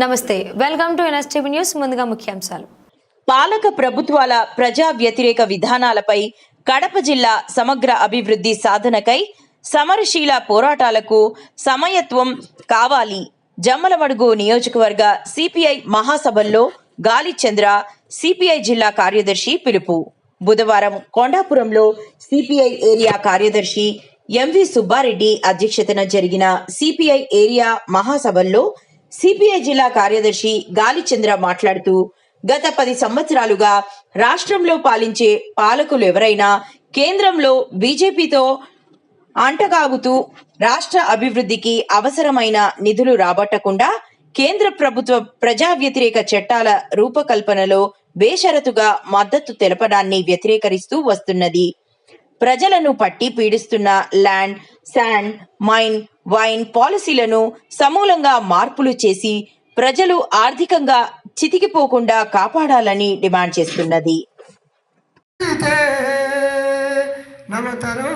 నమస్తే, welcome to NSTV news. ముందుగా ముఖ్యాంశాలు. పాలక ప్రభుత్వాల ప్రజా వ్యతిరేక విధానాలపై కడప జిల్లా సమగ్ర అభివృద్ధి సాధనకై సమరశీల పోరాటాలకు సమయత్వం కావాలి. జమ్మలమడుగు నియోజకవర్గ సిపిఐ మహాసభల్లో గాలిచంద్ర సిపిఐ జిల్లా కార్యదర్శి పిలుపు. బుధవారం కొండాపురంలో సిపిఐ ఏరియా కార్యదర్శి ఎంవి సుబ్బారెడ్డి అధ్యక్షతన జరిగిన సిపిఐ ఏరియా మహాసభల్లో సిపిఐ జిల్లా కార్యదర్శి గాలిచంద్ర మాట్లాడుతూ, గత 10 సంవత్సరాలుగా రాష్ట్రంలో పాలించే పాలకులు ఎవరైనా కేంద్రంలో బీజేపీతో అంటగాగుతూ రాష్ట్ర అభివృద్ధికి అవసరమైన నిధులు రాబట్టకుండా కేంద్ర ప్రభుత్వ ప్రజా వ్యతిరేక చట్టాల రూపకల్పనలో బేషరతుగా మద్దతు తెలపడాన్ని వ్యతిరేకరిస్తూ వస్తున్నది. ప్రజలను పట్టి పీడిస్తున్న ల్యాండ్, శాండ్, మైన్, వైన్ పాలసీలను సమూలంగా మార్పులు చేసి ప్రజలు ఆర్థికంగా చితికిపోకుండా కాపాడాలని డిమాండ్ చేస్తున్నది. నవతరం